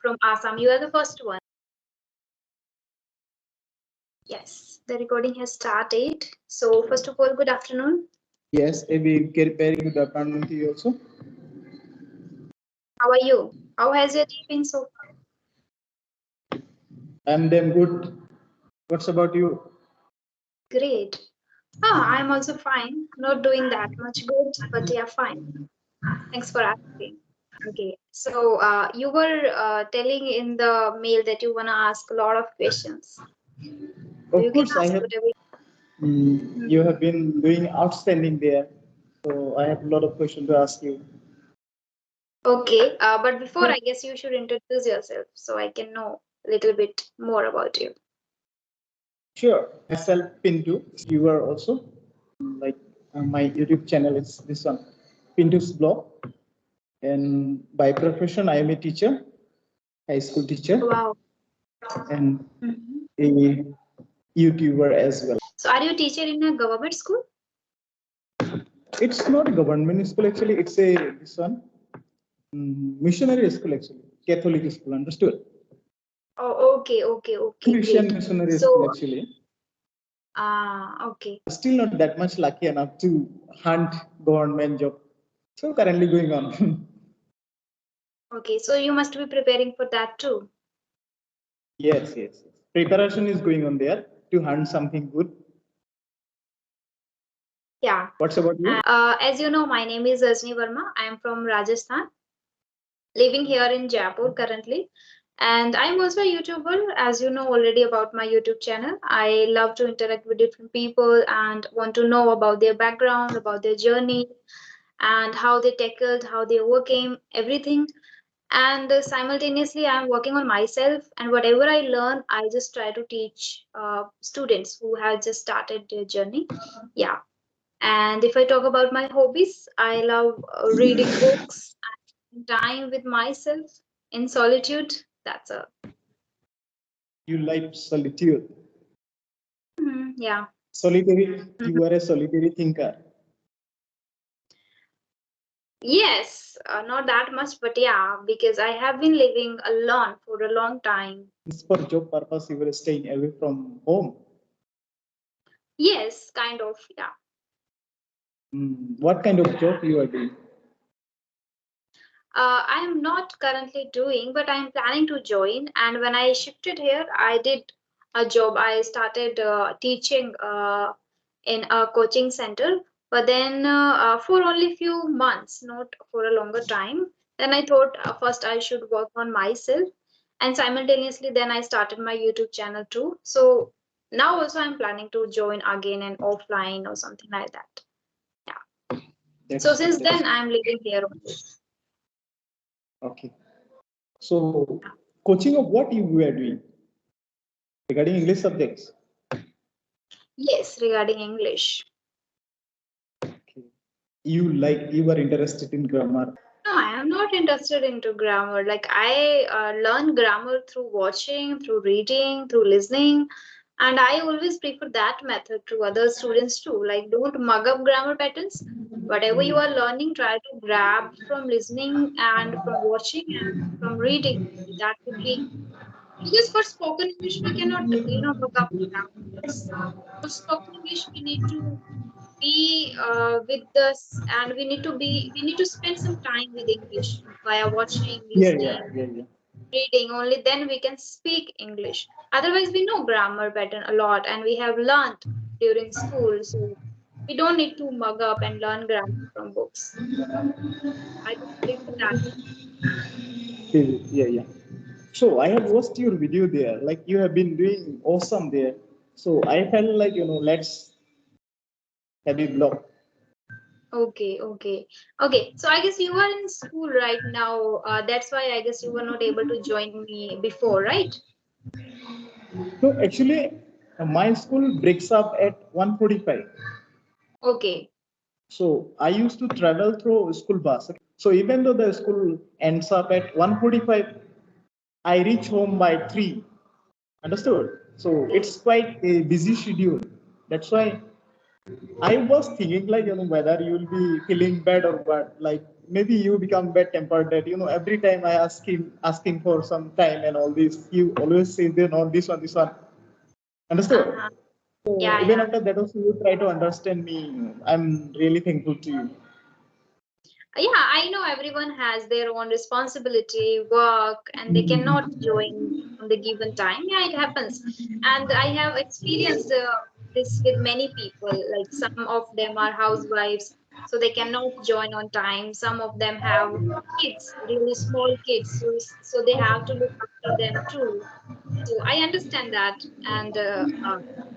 from Assam. You are the first one. Yes, the recording has started. So first of all, good afternoon. Yes, a very good afternoon to you also. How are you? How has your day been so far? I'm damn good. What's about you? Great. I'm also fine. Not doing that much good, but yeah, fine. Thanks for asking. Okay, so you were telling in the mail that you wanna ask a lot of questions. So Of you can course, I ask have. whatever. You have been doing outstanding there, so I have a lot of questions to ask you. Okay, but before, I guess you should introduce yourself so I can know a little bit more about you. Sure. Myself, Pintu. You are also like my YouTube channel is this one, Pintu's blog. And by profession, I am a teacher, high school teacher. Wow. And a YouTuber as well. So are you a teacher in a government school? It's not a government school actually. It's a this one missionary school actually, Catholic school. Understood? Oh, okay. Christian Great. missionary So, school actually. Okay. Still not that much lucky enough to hunt government job. So currently going on. Okay, so you must be preparing for that too. Yes. Preparation is going on there to hunt something good. Yeah. What's about you? As you know, my name is 𝕻𝖚𝖙𝖚𝖚. I am from Rajasthan, living here in Jaipur currently. And I'm also a YouTuber, as you know already about my YouTube channel. I love to interact with different people and want to know about their background, about their journey, and how they tackled, how they overcame everything. And simultaneously, I'm working on myself, and whatever I learn, I just try to teach students who have just started their journey. Yeah. And if I talk about my hobbies, I love reading books and time with myself in solitude. That's a You like solitude. yeah. Solitary. You are a solitary thinker. Yes, not that much, but yeah, because I have been living alone for a long time. For job purpose, you were staying away from home. Yes, kind of, yeah. What kind of job you are doing? I'm not currently doing, but I'm planning to join. And when I shifted here, I did a job. I started teaching in a coaching center, but then for only few months, not for a longer time. Then I thought first I should work on myself, and simultaneously then I started my YouTube channel too. So now also I'm planning to join again and offline or something like that. Yeah. So since then I'm living here only. Okay. So coaching of what you were doing regarding English subjects? Yes, regarding English. Okay. You were interested in grammar. No, I am not interested into grammar. Like I learn grammar through watching, through reading, through listening, and I always prefer that method to other students too. Like don't mug up grammar patterns. Whatever you are learning, try to grab from listening and from watching and from reading. That would be because for spoken English we cannot, mug up grammar patterns. For spoken English we need to be with us, and we need to spend some time with English via watching, listening, Yeah. reading. Only then we can speak English. Otherwise we know grammar pattern a lot and we have learned during school, so we don't need to mug up and learn grammar from books. I just prefer that. Yeah. So I have watched your video there. Like you have been doing awesome there. So I felt like let's have a blog. Okay. So I guess you are in school right now. That's why I guess you were not able to join me before, right? So actually, my school breaks up at 1:45. Okay. So I used to travel through school bus. So even though the school ends up at 1:45, I reach home by 3. Understood? So it's quite a busy schedule. That's why I was thinking like whether you will be feeling bad or what. Like maybe you become bad tempered that every time I asking for some time and all this, you always say then on this one. Understood? Uh-huh. So Yeah, even yeah. after that also you try to understand me. I'm really thankful to you. Yeah, I know everyone has their own responsibility, work, and they cannot join on the given time. Yeah, it happens. And I have experienced this with many people. Like some of them are housewives, so they cannot join on time. Some of them have kids, really small kids, so they have to look after them too. So I understand that. And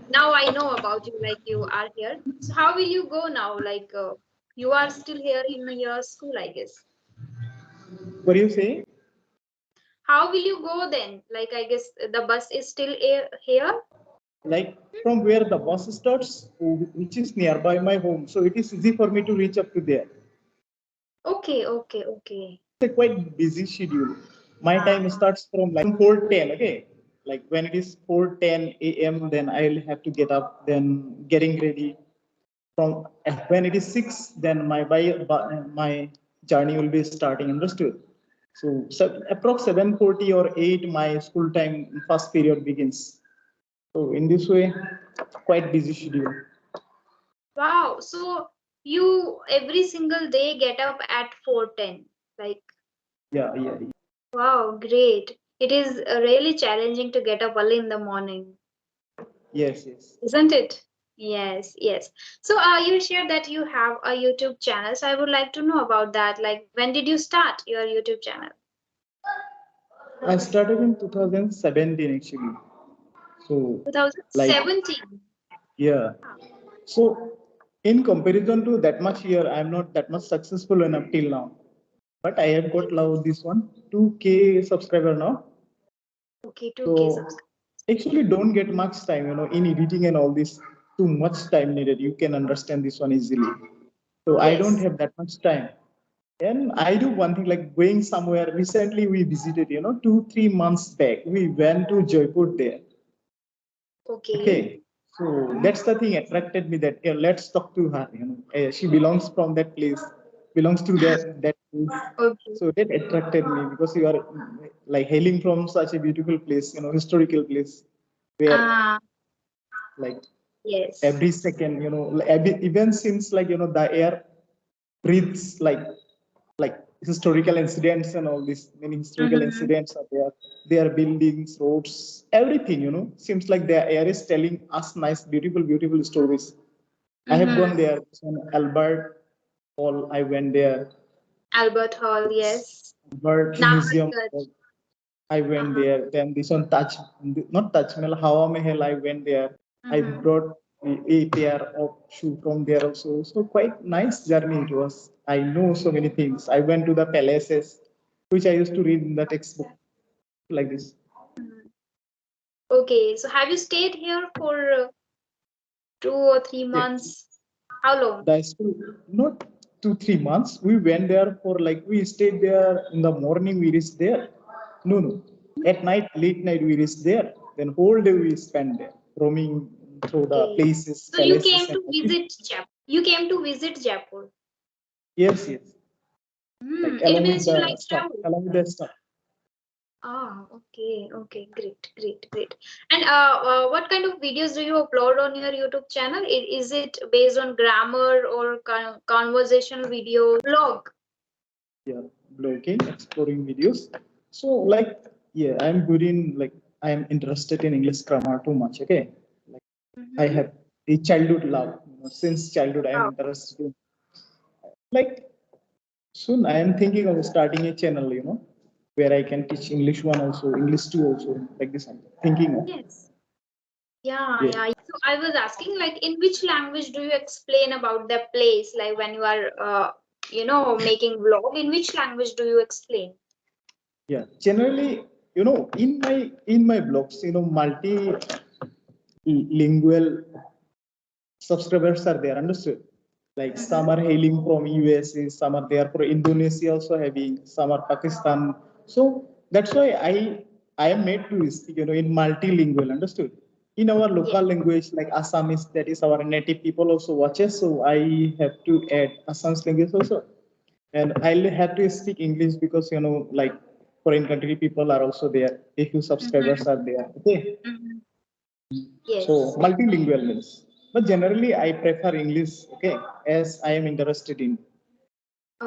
now I know about you, like you are here. So how will you go now? Like you are still here in your school, I guess. What do you say? How will you go then? Like I guess the bus is still here. Like from where the bus starts, which is nearby my home, so it is easy for me to reach up to there. Okay, okay, okay. It's a quite busy schedule. My time Uh, starts from like 4:10. Okay, like when it is 4:10 a.m., then I'll have to get up, then getting ready. From when it is 6, then my journey will be starting. Understood? So approx 7:40 or 8, my school time first period begins. So in this way, quite busy schedule. wow. So you every single day get up at 4:10. Like Yeah, yeah, wow, great. It is really challenging to get up early in the morning. yes, yes. Isn't it? Yes, yes. So, you shared that you have a YouTube channel. So, I would like to know about that. Like, when did you start your YouTube channel? I started in 2017 actually. So like 2017. yeah. So in comparison to that much year, I'm not that much successful enough till now. But I have got Okay, now this one 2K subscriber now. okay, 2K So subscribers. actually don't get much time, in editing and all this. Too much time needed. You can understand this one easily. So I don't Yes. have that much time. And I do one thing like going somewhere. Recently we visited, 2, 3 months back. We went to Jaipur there. Okay. Okay. So that's the thing attracted me that let's talk to her. She belongs from that place, belongs to that place. Okay. So that attracted me because you are like hailing from such a beautiful place, historical place where Uh, like yes. every second, even since like the air breathes like historical incidents and all these many historical Mm-hmm. incidents are there. Their buildings, roads, everything, seems like the air is telling us nice, beautiful, beautiful stories. I have Mm-hmm. gone there. So Albert Hall, I went there. Albert Hall, yes. Albert Museum, Nahargarh. I went Uh-huh. there. Then this one not Taj Mahal, Hawa Mahal, I went there. I Mm-hmm. brought a pair of shoe from there also. So quite nice journey it was. I know so many things. I went to the palaces, which I used to read in the textbook like this. Mhm. Okay, so have you stayed here for 2 or 3 months? Yes. How long? The school, not 2, 3 months. We went there for like we stayed there in the morning. We reached there. No, no. At night, late night, we reached there. Then whole day we spent there, roaming through the Okay. places, So you palaces, came and to everything. visit Jaipur. You came to visit Jaipur. Yes, yes. Like It means you like travel. along with the stuff. Ah, okay, okay, great, great, great. And what kind of videos do you upload on your YouTube channel? Is it based on grammar or conversational videos, blog? Yeah, blogging, exploring videos. So like, yeah, I'm good in like I'm interested in English grammar too much. Okay, like I Mm-hmm. have a childhood love. Since childhood, I am Oh, interested in like soon I am thinking of starting a channel. Where I can teach English one also, English two also, like this. I'm thinking of. yes. Yeah, Yeah. yeah. So I was asking, like, in which language do you explain about the place? Like when you are, making vlog, in which language do you explain? Yeah. Generally, in my blogs, multilingual subscribers are there, understood? Like Mm-hmm. some are hailing from USA, some are there for Indonesia also having, some are Pakistan. So that's why I am made to speak, in multilingual, understood? In our Yes. local language, like Assamese, that is our native people also watches. So I have to add Assamese language also. and I'll have to speak English because like foreign country people are also there. A few subscribers Mm-hmm. are there. Okay, Mm-hmm. so Yes. multilingual means. But generally, I prefer English. Okay, as I am interested in.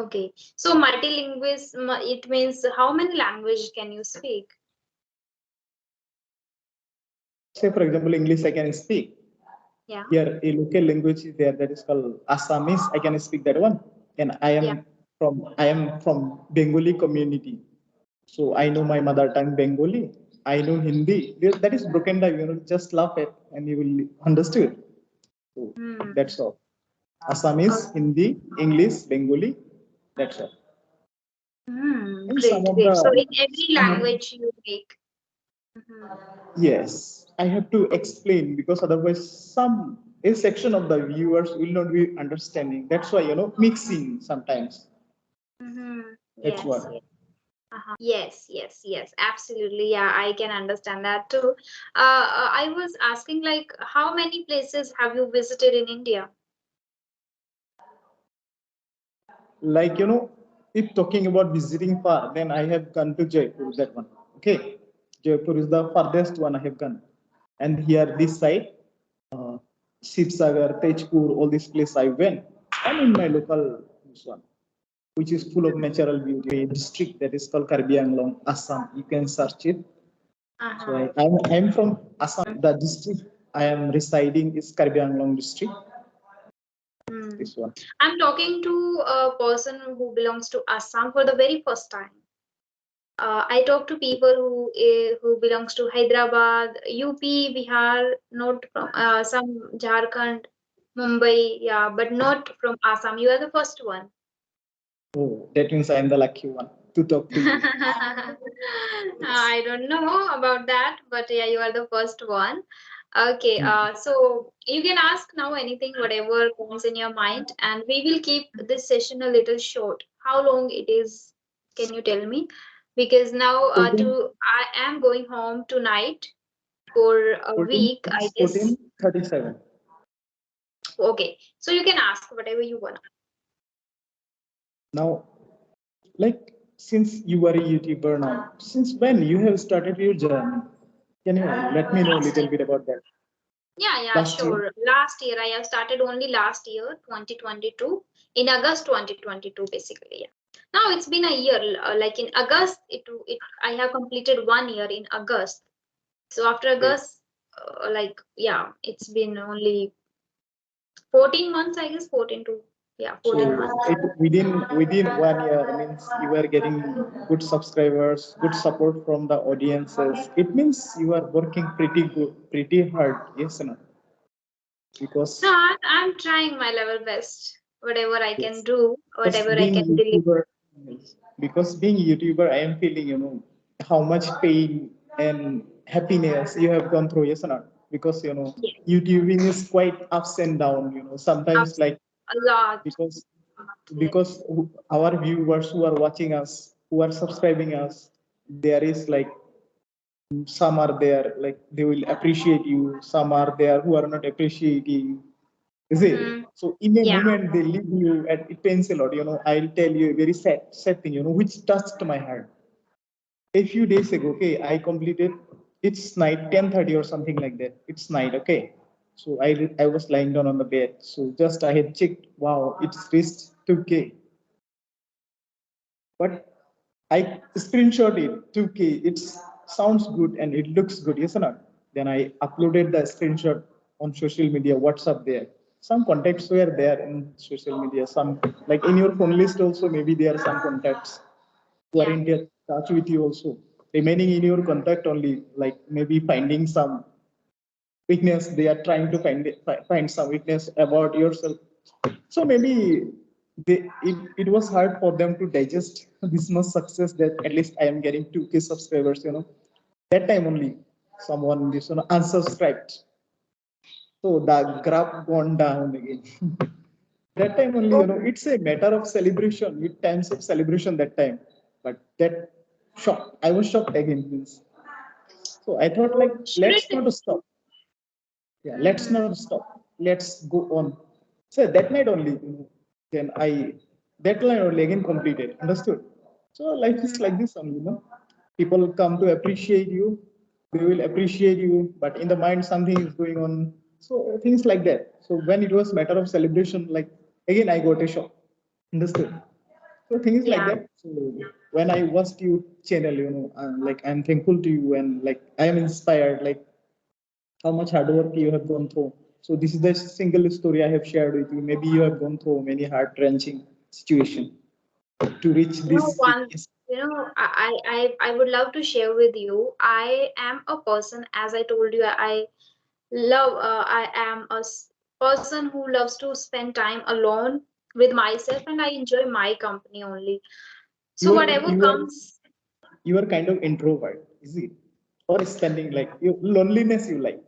Okay. So multilingualism, it means how many language can you speak? Say for example, English I can speak. Yeah. Here, a local language is there that is called Assamese. I can speak that one, and Yeah. I am from Bengali community. So I know my mother tongue Bengali. I know Hindi. That is broken down. Just laugh at and you will understand. So Hmm. that's all. Assamese, Okay. Hindi, English, Bengali. That's all. Hmm. And Great, great. So in every language you make. Mhm. yes, I have to explain because otherwise some a section of the viewers will not be understanding. That's why mixing sometimes. Mm-hmm. That's Yes, what. yes. Uh-huh. Yes, yes, yes, absolutely. Yeah, I can understand that too. I was asking, like, how many places have you visited in India? Like if talking about visiting far, then I have gone to Jaipur. That one. Okay, Jaipur is the farthest one I have gone, and here this side, uh, Shivsagar, Tejpur, all these places I went, and in my local this one, which is full of natural beauty, a district that is called 𝕻𝖎𝖙𝖚𝖚, Assam. You can search it. So Uh-huh. I'm from Assam. The district I am residing is 𝕻𝖎𝖙𝖚 district. Hmm. This one. I'm talking to a person who belongs to Assam for the very first time. I talk to people who belongs to Hyderabad, UP, Bihar, not from some Jharkhand, Mumbai, yeah, but not from Assam. You are the first one. Oh, that means I am the lucky one to talk to you. I don't know about that, but yeah, you are the first one. Okay, so you can ask now anything, whatever comes in your mind, and we will keep this session a little short. How long it is? Can you tell me? Because now, 14, I am going home tonight for a 14 week, I minutes, guess. 14:37. Okay, so you can ask whatever you want. Now, like since you are a YouTuber now, since when you have started your journey? Can you let me know a Last little year. bit about that? Yeah, yeah, Last year? sure. Last year, I have started only last year, 2022, in August 2022, basically. Yeah. Now it's been a year. Like in August, I have completed 1 year in August. So after Okay. August, like yeah, it's been only 14 months, I guess, 14 to yeah, So 14 months. within 1 year means you are getting good subscribers, good support from the audiences. It means you are working pretty good, pretty hard, yes or no? No, Because I'm trying my level best. Whatever I can yes, do, because whatever I being can deliver. YouTuber, yes, because being YouTuber, I am feeling how much pain and happiness you have gone through, yes or not? Because Yeah, YouTubing is quite ups and down. Sometimes ups like a lot. because Yes. our viewers who are watching us, who are subscribing us, there is like some are there like they will appreciate you, some are there who are not appreciating you. Is it? Mm-hmm. So in a Yeah. moment they leave you and it pains a lot. I'll tell you a very sad thing, which touched my heart. A few days ago, okay, I completed it's night 10:30 or something like that. It's night, okay. So I was lying down on the bed. So just I had checked, wow, it's reached 2K. But I screenshot it 2K. It sounds good and it looks good, yes or not? Then I uploaded the screenshot on social media, WhatsApp there. Some contacts were there in social media. Some like in your phone list also, maybe there are some contacts who are Yeah. in touch with you also. Remaining in your contact only, like maybe finding some weakness. They are trying to find some weakness about yourself. So maybe it was hard for them to digest this much success that at least I am getting 2K subscribers. That time only someone unsubscribed. So the graph gone down again. That time only, Oh, it's a matter of celebration, with times of celebration that time. But that shock, I was shocked again. Means. So I thought like, oh, shouldn't let's it? not stop. Yeah, let's Mm-hmm. not stop. Let's go on. So that night only, then I deadline only again completed. Understood? So life is like this only, People come to appreciate you, they will appreciate you, but in the mind something is going on. So things like that. So when it was matter of celebration, like again I got a shock. Understood? So things like Yeah. that. So when I watched you channel, like I'm thankful to you and like I am inspired, like how much hard work you have gone through. So this is the single story I have shared with you. Maybe you have gone through many heart wrenching situation to reach this. One, I would love to share with you. I am a person, as I told you, I am person who loves to spend time alone with myself, and I enjoy my company only. So You are whatever you are comes, you are kind of introvert, is it? Or spending like you loneliness you like?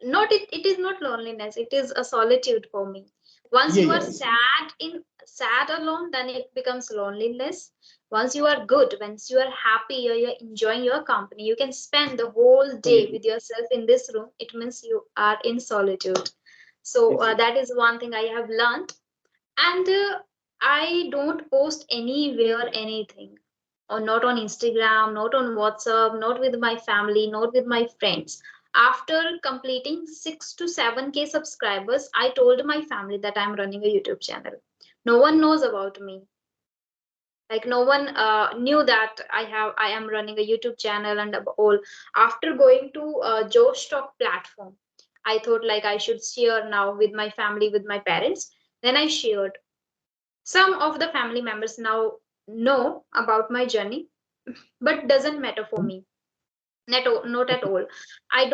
not it, it is not loneliness, it is a solitude for me. Once Yeah, you are yes. sad alone, then it becomes loneliness. Once you are good, once you are happy, or you're enjoying your company, you can spend the whole day Solitude. with yourself in this room, it means you are in solitude. So Yes, yes. that is one thing I have learned. And I don't post anywhere anything, or not on Instagram, not on WhatsApp, not with my family, not with my friends. After completing 6 to 7K subscribers, I told my family that I'm running a YouTube channel. No one knows about me. Like no one knew that I am running a YouTube channel and all. After going to Josh Talk platform, I thought like I should share now with my family, with my parents. Then I shared. Some of the family members now know about my journey, but doesn't matter for me. Not at all. I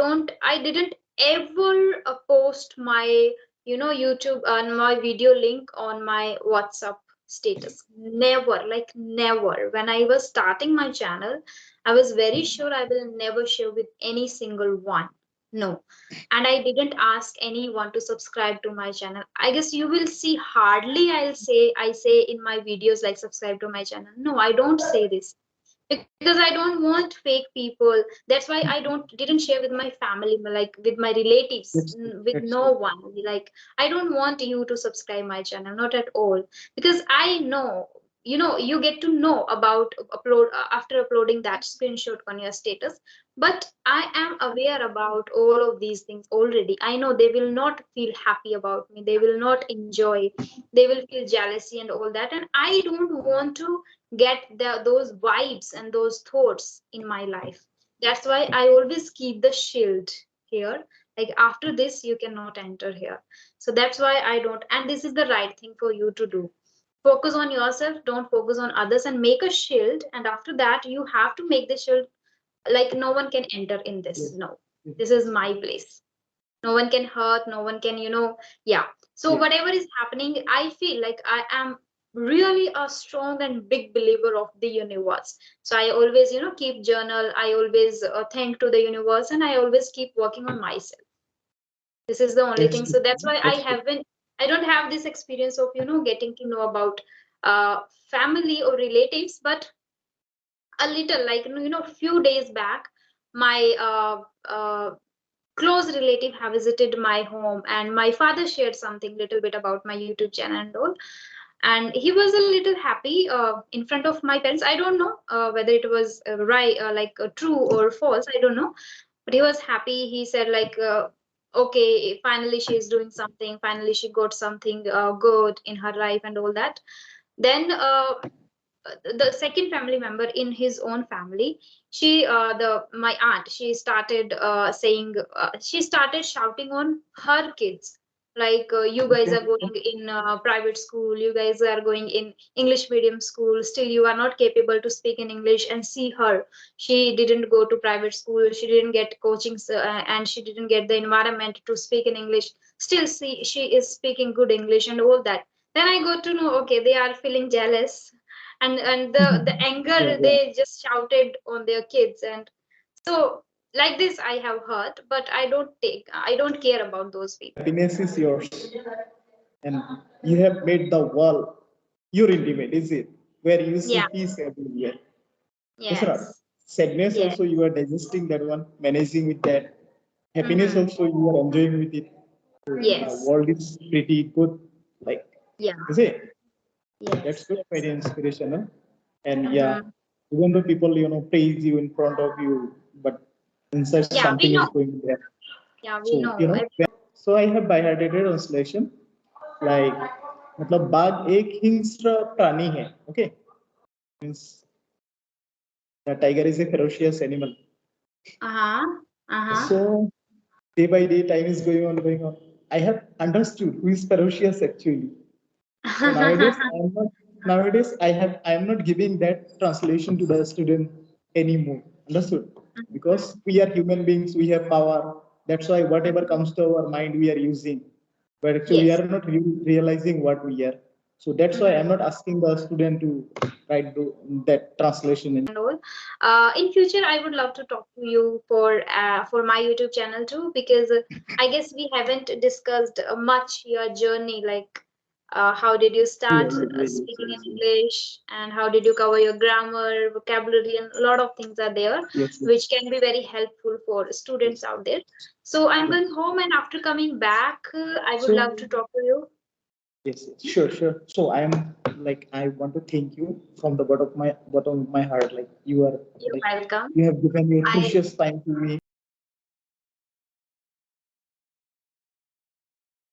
didn't ever post my, YouTube and my video link on my WhatsApp status. Never, like never. When I was starting my channel, I was very sure I will never share with any single one. No. And I didn't ask anyone to subscribe to my channel. I guess you will see hardly I say in my videos like subscribe to my channel. No, I don't say this because I don't want fake people. That's why I don't didn't share with my family, like with my relatives, That's good. with That's no good. one. Like I don't want you to subscribe my channel, not at all, because I know, you get to know about upload after uploading that screenshot on your status. But I am aware about all of these things already. I know they will not feel happy about me. They will not enjoy. They will feel jealousy and all that, and I don't want to get those vibes and those thoughts in my life. That's why I always keep the shield here. Like after this, you cannot enter here. So that's why I don't. And this is the right thing for you to do. Focus on yourself, don't focus on others, and make a shield. And after that, you have to make the shield like no one can enter in this. Yes. No, Yes. this is my place. No one can hurt, no one can, yeah. So Yes. whatever is happening, I feel like I am really a strong and big believer of the universe. So I always, keep journal. I always thank to the universe, and I always keep working on myself. This is the only That's thing. good. So that's why That's good. I don't have this experience of, getting to know about family or relatives. But a little, like, few days back, my close relative have visited my home, and my father shared something little bit about my YouTube channel and all. And he was a little happy in front of my parents. I don't know whether it was right, like true or false, I don't know. But he was happy. He said like, okay, finally she is doing something, finally she got something good in her life and all that. Then the second family member in his own family, the my aunt, she started shouting on her kids, like, you guys are Okay. going in private school, you guys are going in English medium school, still you are not capable to speak in English. And see her, she didn't go to private school, she didn't get coaching, and she didn't get the environment to speak in English. Still, see, she is speaking good English and all that. Then I got to know, okay, they are feeling jealous, and the Yeah, anger, yeah. they just shouted on their kids. And so like this I have heard, but I don't care about those people. Happiness is yours, and you have made the world your intimate, is it? Where you see Yeah. peace everywhere. Yes, right. Yes. Sadness Yeah. also you are digesting that one, managing with that. Happiness Mm-hmm. also you are enjoying with it. The Yes. world is pretty good, like Yeah. is it? Yes. That's good, very inspirational. And Mhm. yeah, even though people praise you in front of you, but inside Yeah, we something know. is going there. Yeah, we So know. so I have by-hearted translation like मतलब बाघ एक हिंस्र प्राणी है. Okay, means the tiger is a ferocious animal. Uh-huh. Uh-huh. So day by day, time is going on, going on. I have understood who is ferocious actually. So nowadays I am not giving that translation to the student anymore. Understood? Because we are human beings, we have power. That's why whatever comes to our mind, we are using. But actually, we Yes. are not realizing what we are. So that's why I'm not asking the student to write that translation. And all. In future, I would love to talk to you for my YouTube channel too, because I guess we haven't discussed much your journey, like how did you start Yes, speaking in English, and how did you cover your grammar, vocabulary, and a lot of things are there, yes, which can be very helpful for students out there. So I'm going home, and after coming back, I would love So to talk to you. yes, sure, sure. So I want to thank you from the bottom of my heart. Like You're welcome. you have given your I precious time to me.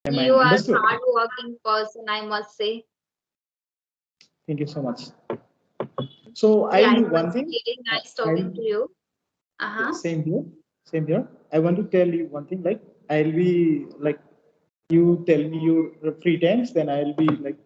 My You mind. are Understood? hardworking person, I must say. Thank you so much. So Yeah, I'll it do was one thing. really nice talking I'll to you. Uh-huh. same here. Same here. I want to tell you one thing. Like I'll be like you tell me your free times, then I'll be like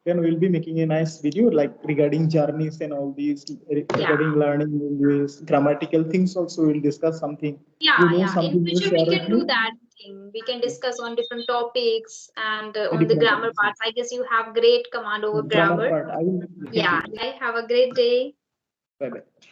then we'll be making a nice video like regarding journeys and all these Yeah, regarding learning English, grammatical things also we'll discuss something. yeah, You know yeah. In something you future, we share with can do me? that thing. We can Yes. discuss on different topics and on the Different grammar topics. parts. I guess you have great command over Grammar grammar. part. I will thank Yeah, you. I have a great day. Bye bye.